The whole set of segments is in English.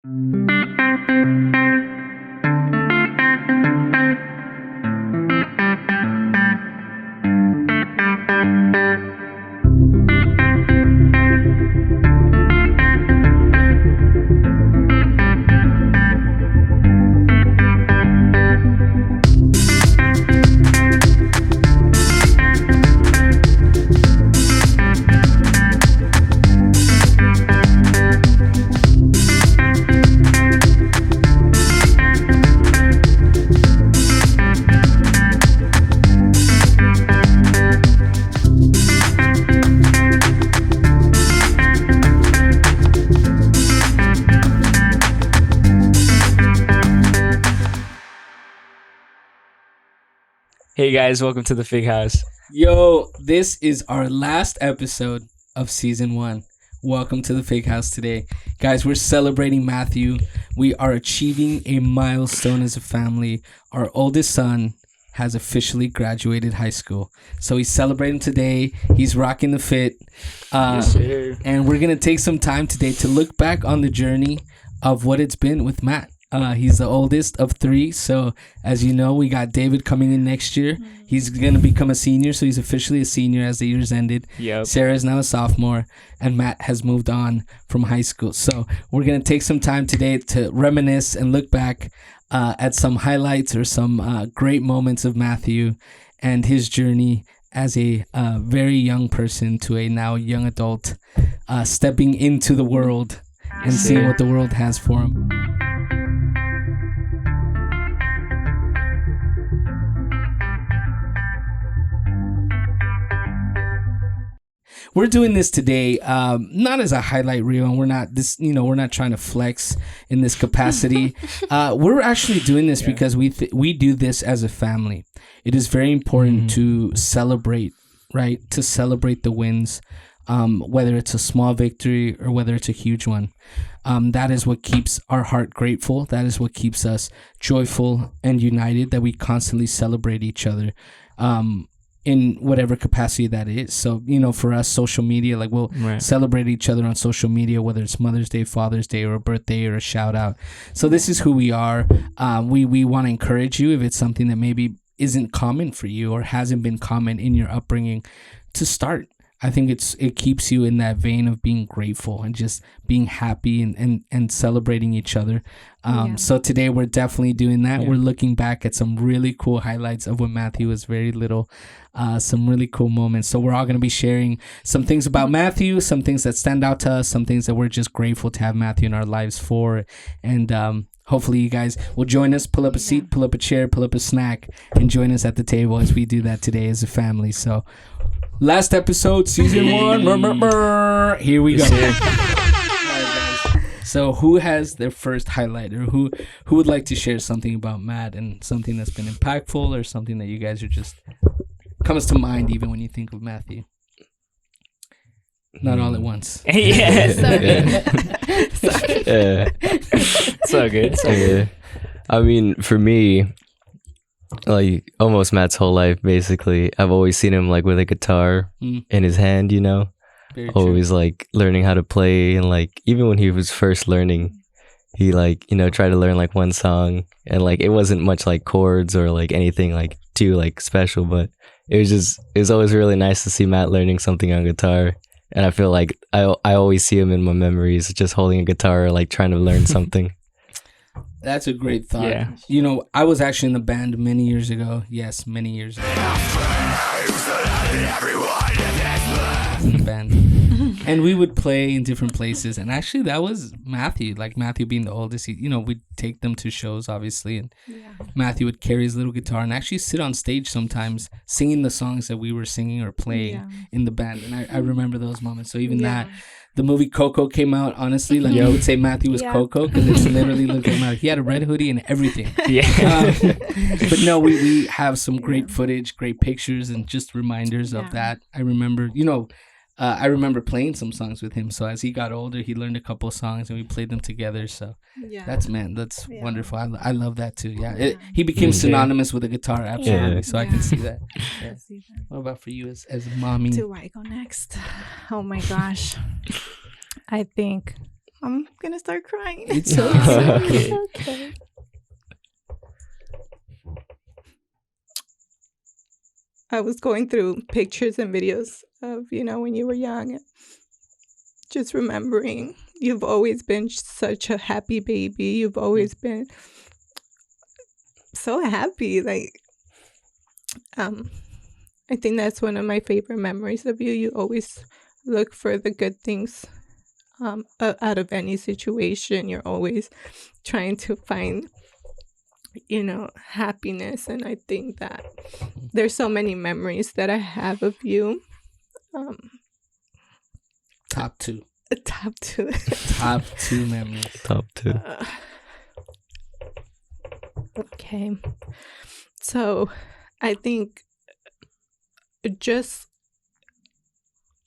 Hey guys, welcome to the Fig House. Yo, this is our last episode of season 1. Welcome to the Fig House today. Guys, we're celebrating Matthew. We are achieving a milestone as a family. Our oldest son has officially graduated high school. So he's celebrating today. He's rocking the fit. Yes, sir. And we're going to take some time today to look back on the journey of what it's been with Matt. He's the oldest of 3. So as you know, we got David coming in next year. He's going to become a senior. So he's officially a senior as the year's ended. Yep. Sarah is now a sophomore and Matt has moved on from high school. So we're going to take some time today to reminisce and look back at some highlights or some great moments of Matthew and his journey as a very young person to a now young adult, stepping into the world and seeing what the world has for him. We're doing this today, not as a highlight reel, and we're not trying to flex in this capacity. We're actually doing this because we do this as a family. It is very important to celebrate, right? To celebrate the wins, whether it's a small victory or whether it's a huge one. That is what keeps our heart grateful. That is what keeps us joyful and united, that we constantly celebrate each other. In whatever capacity that is. So, for us, social media, like we'll celebrate each other on social media, whether it's Mother's Day, Father's Day, or a birthday or a shout out. So this is who we are. We want to encourage you, if it's something that maybe isn't common for you or hasn't been common in your upbringing, to start. I think it keeps you in that vein of being grateful and just being happy and celebrating each other. So today we're definitely doing that. We're looking back at some really cool highlights of when Matthew was very little, some really cool moments. So we're all going to be sharing some things about Matthew, some things that stand out to us, some things that we're just grateful to have Matthew in our lives for. And hopefully you guys will join us, pull up a seat, pull up a chair, pull up a snack, and join us at the table as we do that today as a family. So last episode, season 1. Here we go. So who has their first highlight, or who would like to share something about Matt and something that's been impactful, or something that you guys are just comes to mind even when you think of Matthew? Not all at once. Yeah. So good. I mean, for me, like almost Matt's whole life, basically, I've always seen him like with a guitar in his hand, Very always like learning how to play. And like even when he was first learning, he like tried to learn like one song, and like it wasn't much like chords or like anything like too like special, but it was always really nice to see Matt learning something on guitar. And I feel like I always see him in my memories just holding a guitar, like trying to learn something. That's a great thought. Yeah. I was actually in the band many years ago. Yes, many years ago. In the band. And we would play in different places. And actually, that was Matthew. Like, Matthew being the oldest, we'd take them to shows, obviously. And Matthew would carry his little guitar and actually sit on stage sometimes singing the songs that we were singing or playing in the band. And I remember those moments. So even that. The movie Coco came out, honestly. Like, I would say Matthew was Coco, because it literally looked like Matthew. He had a red hoodie and everything. But no, we have some great footage, great pictures, and just reminders of that. I remember, I remember playing some songs with him. So as he got older, he learned a couple of songs and we played them together. So that's wonderful. I love that too. He became synonymous with the guitar, absolutely. So I can see that. What about for you as mommy? Do I go next? Oh my gosh. I think I'm gonna start crying. It's okay. Okay. Okay. I was going through pictures and videos of, when you were young. Just remembering, you've always been such a happy baby. You've always been so happy. I think that's one of my favorite memories of you. You always look for the good things out of any situation. You're always trying to find, happiness. And I think that there's so many memories that I have of you. Top two. Top two. Top two memories. Top 2. Okay. So I think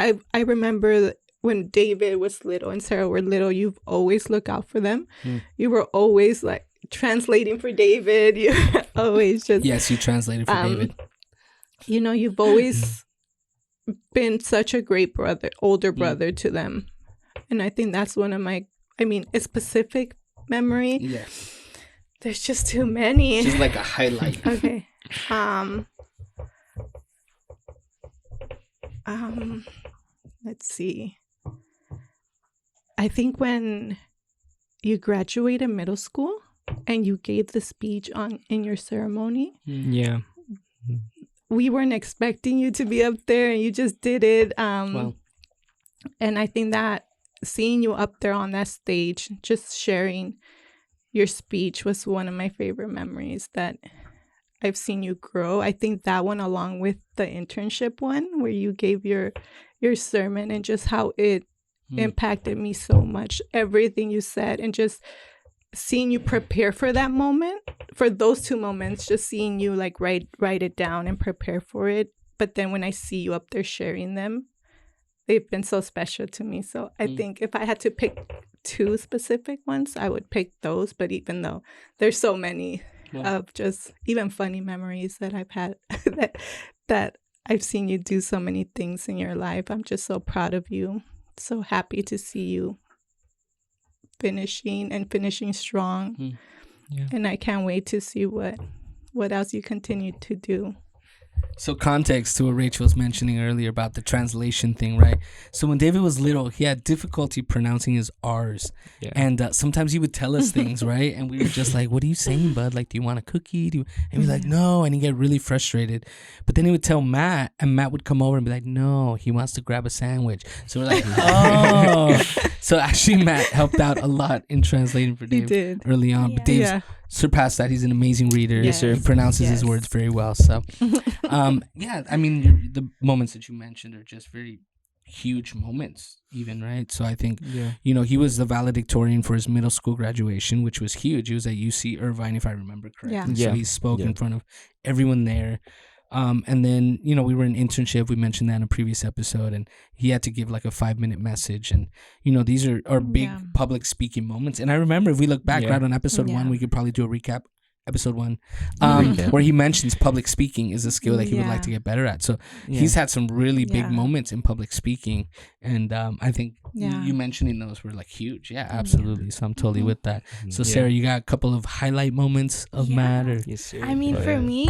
I remember when David was little and Sarah were little, you've always looked out for them. You were always like translating for David. You always just Yes, you translated for David. You've always been such a great older brother to them. And I think that's one of my, a specific memory. Yeah. There's just too many. Just like a highlight. Okay. Let's see. I think when you graduated middle school and you gave the speech in your ceremony, Yeah. we weren't expecting you to be up there and you just did it. Wow. And I think that seeing you up there on that stage, just sharing your speech was one of my favorite memories that I've seen you grow. I think that one, along with the internship one, where you gave your sermon and just how it impacted me so much. Everything you said and just seeing you prepare for that moment, for those 2 moments, just seeing you like write it down and prepare for it. But then when I see you up there sharing them, they've been so special to me. So I think if I had to pick 2 specific ones, I would pick those. But even though there's so many of just even funny memories that I've had that I've seen you do so many things in your life, I'm just so proud of you. So happy to see you finishing strong. Yeah. And I can't wait to see what else you continue to do. So context to what Rachel was mentioning earlier about the translation thing, right? So when David was little, he had difficulty pronouncing his R's. Yeah. And sometimes he would tell us things, right? And we were just like, what are you saying, bud? Like, do you want a cookie? And he'd be like, no. And he'd get really frustrated. But then he would tell Matt, and Matt would come over and be like, no, he wants to grab a sandwich. So we're like, oh. So actually, Matt helped out a lot in translating for He Dave did. early on. Yeah. But Dave's Yeah. surpassed that. He's an amazing reader. Yes, sir. He pronounces his Yes. words very well. So, the moments that you mentioned are just very huge moments, even, right? So I think, Yeah. he was the valedictorian for his middle school graduation, which was huge. He was at UC Irvine, if I remember correctly. Yeah. So Yeah. he spoke Yeah. in front of everyone there. And then, we were in internship. We mentioned that in a previous episode, and he had to give like a 5-minute message. And, these are big Yeah. public speaking moments. And I remember if we look back Yeah. right on episode Yeah. 1, we could probably do a recap. Episode 1, Recap. where he mentions public speaking is a skill that he would like Yeah. to get better at. So Yeah. he's had some really big Yeah. moments in public speaking. And I think Yeah. you mentioning those were like huge. Yeah, absolutely. So I'm totally with that. So Yeah. Sarah, you got a couple of highlight moments of Yeah. Matt? Or Yes, sir. I mean, Oh, for yeah. me,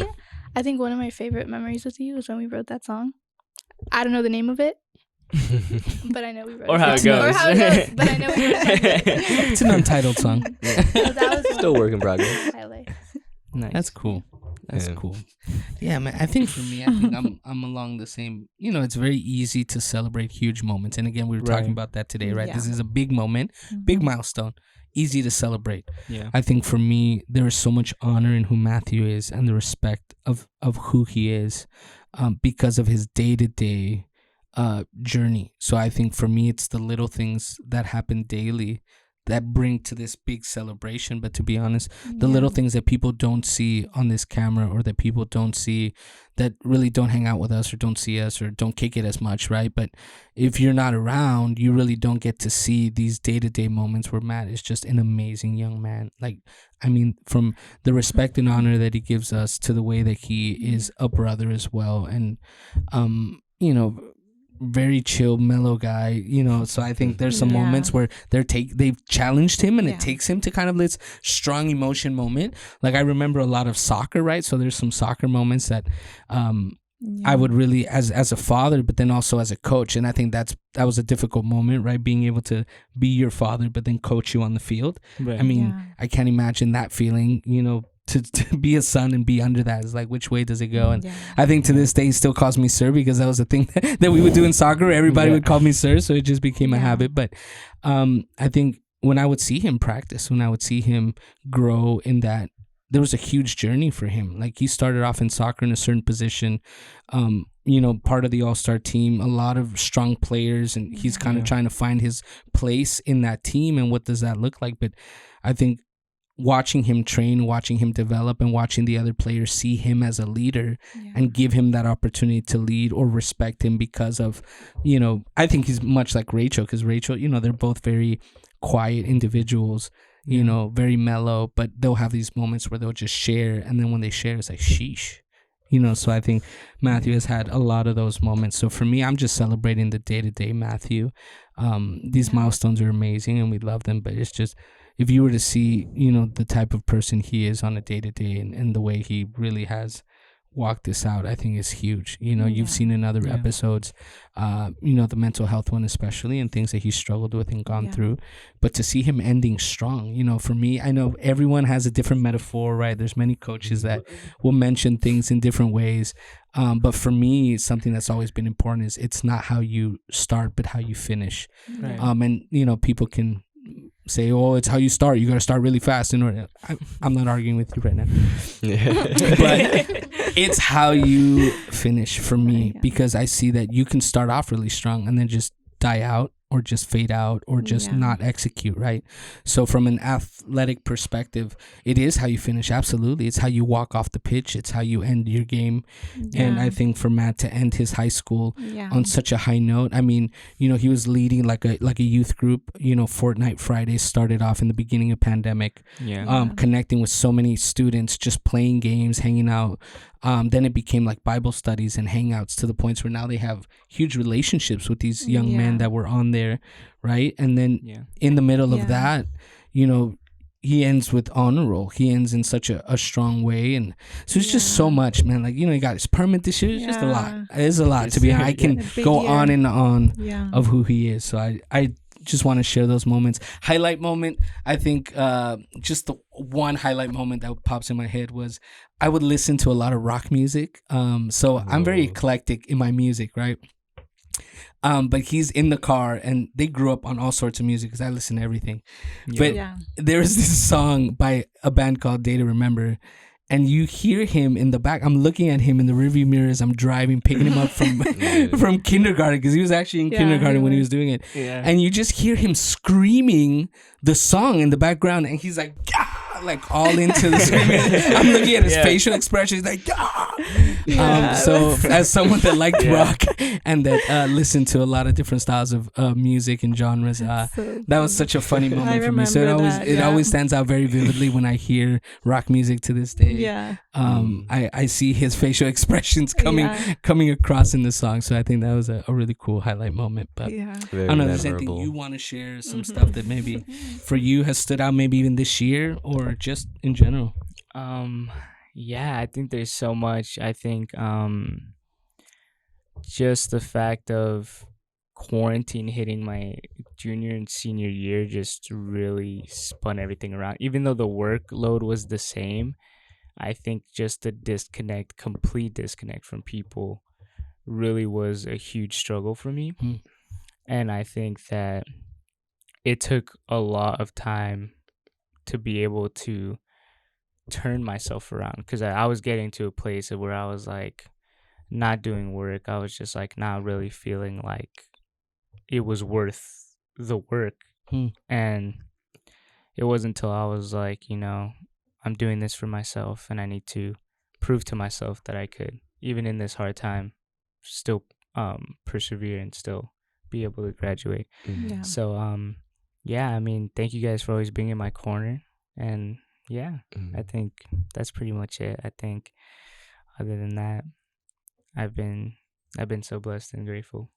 I think one of my favorite memories with you was when we wrote that song. I don't know the name of it, but I know we wrote Or it. how it Or goes. how it goes, but I know we wrote it. it's an untitled song. So that was one Still of work in progress. the highlights. Nice. That's cool. That's Yeah. cool. Yeah, man. I think for me, I'm along the same. It's very easy to celebrate huge moments, and again, we were talking Right. about that today, right? Yeah. This is a big moment, big milestone, easy to celebrate. Yeah. I think for me, there is so much honor in who Matthew is and the respect of who he is, because of his day-to-day journey. So I think for me, it's the little things that happen daily that bring to this big celebration. But to be honest, the little things that people don't see on this camera, or that people don't see, that really don't hang out with us or don't see us or don't kick it as much, right? But if you're not around, you really don't get to see these day-to-day moments where Matt is just an amazing young man. Like, from the respect and honor that he gives us to the way that he is a brother as well. And, very chill, mellow guy, so I think there's some Yeah. moments where they've challenged him, and Yeah. it takes him to kind of this strong emotion moment. Like I remember a lot of soccer, right? So there's some soccer moments that I would really, as a father, but then also as a coach, and I think that was a difficult moment, right? Being able to be your father, but then coach you on the field. Right. I mean, Yeah. I can't imagine that feeling, to be a son and be under that. It's like, which way does it go? And Yeah. I think to this day, he still calls me sir, because that was a thing that we would do in soccer. Everybody Yeah. would call me sir, so it just became a Yeah. habit. But I think when I would see him practice, when I would see him grow in that, there was a huge journey for him. Like he started off in soccer in a certain position, part of the all-star team, a lot of strong players, and he's kind of Yeah. trying to find his place in that team and what does that look like. But I think watching him train, watching him develop, and watching the other players see him as a leader and give him that opportunity to lead or respect him because of, I think he's much like Rachel, because Rachel, they're both very quiet individuals, very mellow, but they'll have these moments where they'll just share. And then when they share, it's like, sheesh. So I think Matthew has had a lot of those moments. So for me, I'm just celebrating the day-to-day Matthew. These milestones are amazing and we love them, but it's just, if you were to see, the type of person he is on a day-to-day and the way he really has walked this out, I think is huge. You've seen in other episodes, the mental health one especially, and things that he struggled with and gone through. But to see him ending strong, for me, I know everyone has a different metaphor, right? There's many coaches that will mention things in different ways. But for me, something that's always been important is it's not how you start, but how you finish. Right. And people can say, oh, it's how you start. You got to start really fast in order. I'm not arguing with you right now. But it's how you finish for me, Yeah. because I see that you can start off really strong and then just die out or just fade out or just Yeah. not execute, right? So from an athletic perspective, it is how you finish. Absolutely. It's how you walk off the pitch. It's how you end your game. And I think for Matt to end his high school on such a high note, I mean, he was leading like a youth group. Fortnite Fridays started off in the beginning of pandemic, Yeah. connecting with so many students, just playing games, hanging out. Then it became like Bible studies and hangouts, to the points where now they have huge relationships with these young men that were on there, right? And then in the middle of that, he ends with honor roll. He ends in such a strong way. And so it's just so much, man. Like, he got his permit this year. It's just a lot. It is a lot, to be honest. I can A big go year. on and on Yeah. of who he is. So I just want to share those moments. Highlight moment, I think just the one highlight moment that pops in my head was I would listen to a lot of rock music. So I'm very eclectic in my music, right? But he's in the car and they grew up on all sorts of music because I listen to everything. But there's this song by a band called Day to Remember. And you hear him in the back. I'm looking at him in the rearview mirror as I'm driving, picking him up from kindergarten, because he was actually in kindergarten when he was doing it. Yeah. And you just hear him screaming the song in the background, and he's like, "Gah!" Like all into the screaming. I'm looking at his facial expression. He's like, "Gah!" So as someone that liked rock and that listened to a lot of different styles of music and genres, that was such a funny moment for me. So it always stands out very vividly when I hear rock music to this day. Yeah. I see his facial expressions coming across in the song. So I think that was a really cool highlight moment. But Yeah. Very I don't know if there's anything memorable. you want to share, some stuff that maybe for you has stood out, maybe even this year or just in general. Yeah, I think there's so much. I think just the fact of quarantine hitting my junior and senior year just really spun everything around. Even though the workload was the same, I think just the complete disconnect from people really was a huge struggle for me. And I think that it took a lot of time to be able to turn myself around, because I was getting to a place where I was like not doing work. I was just like not really feeling like it was worth the work. And it wasn't until I was like, I'm doing this for myself and I need to prove to myself that I could, even in this hard time, still persevere and still be able to graduate. Yeah. So I mean, thank you guys for always being in my corner. And I think that's pretty much it. I think other than that, I've been so blessed and grateful.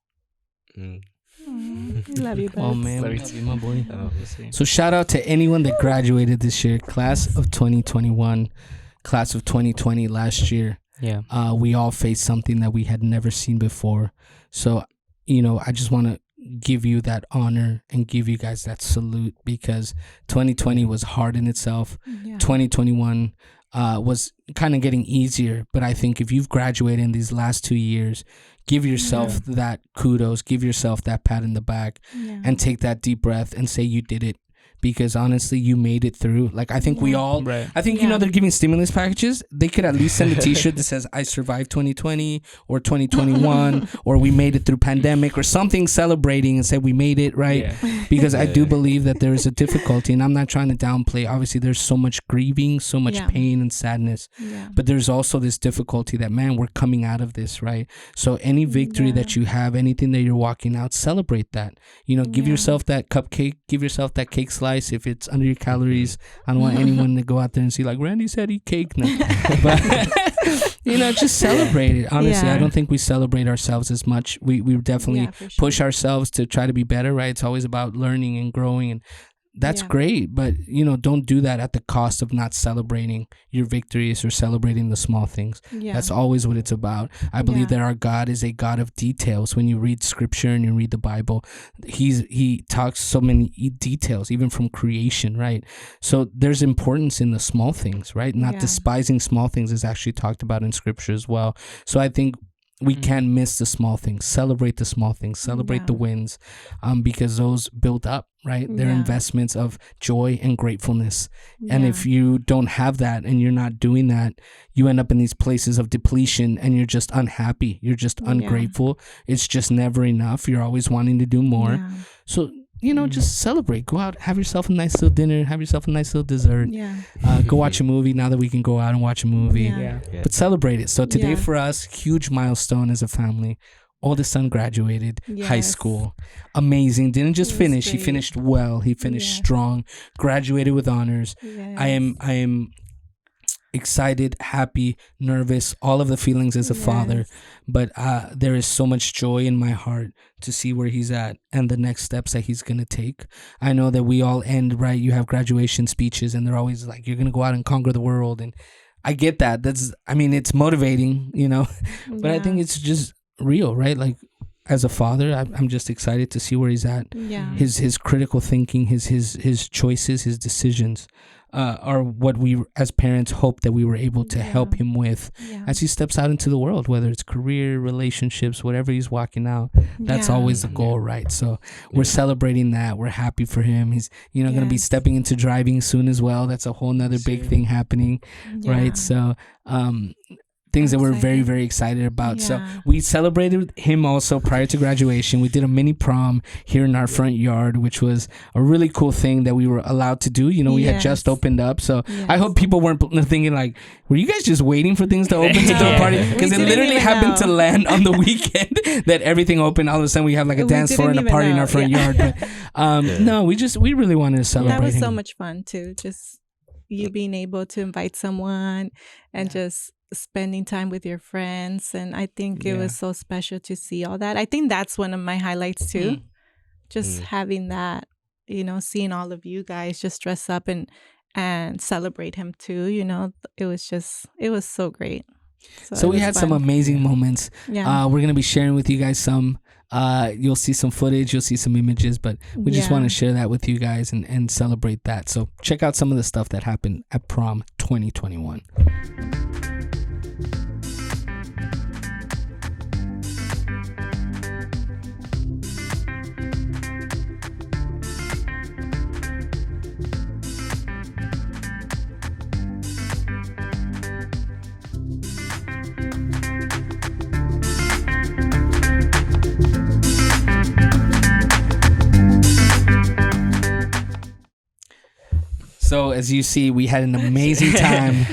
Mm. I love you, Oh buds. man, Love we you love too. you, my boy. Oh, we'll see. So shout out to anyone that graduated this year, class of 2021, class of 2020 last year. Yeah. We all faced something that we had never seen before. So, I just want to give you that honor and give you guys that salute, because 2020 was hard in itself. Yeah. 2021 was kind of getting easier, but I think if you've graduated in these last 2 years, give yourself that kudos, give yourself that pat in the back, Yeah. and take that deep breath and say you did it, because honestly you made it through. Like, I think we all, Right. I think, Yeah. they're giving stimulus packages. They could at least send a t-shirt that says I survived 2020 or 2021 or we made it through pandemic or something, celebrating and say we made it, right? Yeah. Because I do believe that there is a difficulty, and I'm not trying to downplay. Obviously there's so much grieving, so much Yeah. pain and sadness, Yeah. but there's also this difficulty that, man, we're coming out of this, right? So any victory that you have, anything that you're walking out, celebrate that. Give Yeah. yourself that cupcake, give yourself that cake slice if it's under your calories. I don't want anyone to go out there and see like, Randy said eat cake. No. But just celebrate it. Honestly, Yeah. I don't think we celebrate ourselves as much. We definitely Yeah, for sure. push ourselves to try to be better, right? It's always about learning and growing, and that's Yeah. great, but don't do that at the cost of not celebrating your victories or celebrating the small things. Yeah. That's always what it's about. I believe Yeah. that our God is a God of details. When you read scripture and you read the Bible, he talks so many details, even from creation, right? So there's importance in the small things, right? Not Yeah. despising small things is actually talked about in scripture as well. So I think we can't miss the small things. Celebrate the small things. Celebrate the Yeah. wins, because those build up, right? They're Yeah. investments of joy and gratefulness. And Yeah. if you don't have that and you're not doing that, you end up in these places of depletion and you're just unhappy. You're just Yeah. ungrateful. It's just never enough. You're always wanting to do more. Yeah. So, just celebrate. Go out, have yourself a nice little dinner, have yourself a nice little dessert. Yeah. Go watch a movie now that we can go out and watch a movie. Yeah. Yeah. But celebrate it. So today Yeah. for us, huge milestone as a family. Oldest son graduated high Yes. school. Amazing. Didn't just It was finish. He great. finished well. He finished Yeah. strong. Graduated with honors. Yes. I am excited, happy, nervous, all of the feelings as a father. Yes. But there is so much joy in my heart to see where he's at and the next steps that he's going to take. I know that we all end, right? You have graduation speeches and they're always like, you're going to go out and conquer the world. And I get that. It's motivating, but I think it's just real, right? Like, as a father, I'm just excited to see where he's at. Yeah. His critical thinking, his choices, his decisions are what we as parents hope that we were able to help him with Yeah. as he steps out into the world, whether it's career, relationships, whatever he's walking out. That's Yeah. always the goal, right? So we're celebrating that. We're happy for him. He's going to be Yes. stepping into driving soon as well. That's a whole nother big Soon. thing happening, Yeah. right? So things that we're very, Excited. very excited about. So Yeah. we celebrated him also prior to graduation. We did a mini prom here in our front yard, which was a really cool thing that we were allowed to do. We had just Yes. opened up. So I Yes. hope people weren't thinking like, were you guys just waiting for things to open to throw a Yeah. party? We Because it didn't literally even happened to know. land on the weekend that everything opened. All of a sudden we have like a We dance floor and didn't a even party in know. our front Yeah. yard. But no, we really wanted to celebrate That was him. so much fun too. Just you being able to invite someone and just spending time with your friends. And I think it Yeah. was so special to see all that. I think that's one of my highlights too. Just having that, seeing all of you guys just dress up and celebrate him too. It was so great. So it we was had some fun. amazing moments. Yeah. We're going to be sharing with you guys some. You'll see some footage, you'll see some images, but we just Yeah. want to share that with you guys and celebrate that. So check out some of the stuff that happened at prom 2021. So as you see, we had an amazing time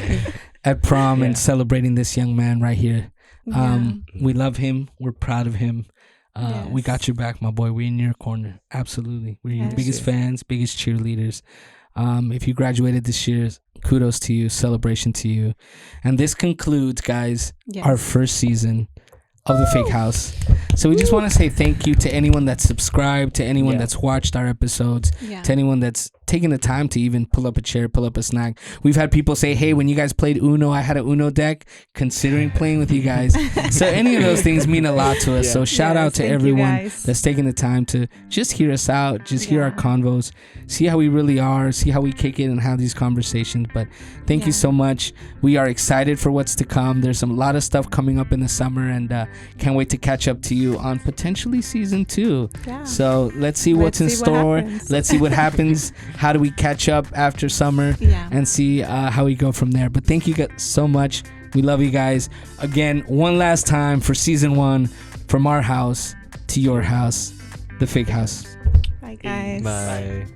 at prom and celebrating this young man right here. We love him. We're proud of him. We Yes. got your back, my boy. We're in your corner. Absolutely. We're your Yes. biggest fans, biggest cheerleaders. If you graduated this year, kudos to you, celebration to you. And this concludes, guys, Yes. our first season of the Fake House. So we just want to say thank you to anyone that's subscribed, to anyone Yeah. that's watched our episodes, Yeah. to anyone that's taken the time to even pull up a chair, pull up a snack. We've had people say, hey, when you guys played Uno, I had an Uno deck, considering playing with you guys. So any of those things mean a lot to us. Yeah. So shout Yes, out to thank you, everyone guys. that's taking the time to just hear us out, just hear our Yeah. convos, see how we really are, see how we kick it and have these conversations. But thank you Yeah. so much. We are excited for what's to come. There's a lot of stuff coming up in the summer, and can't wait to catch up to you on potentially season 2. Yeah. So let's see what's in Let's see what store. happens. Let's see what happens. How do we catch up after summer Yeah. and see how we go from there. But thank you guys so much. We love you guys. Again, one last time for season 1, from our house to your house, the Fig House. Bye, guys. Bye.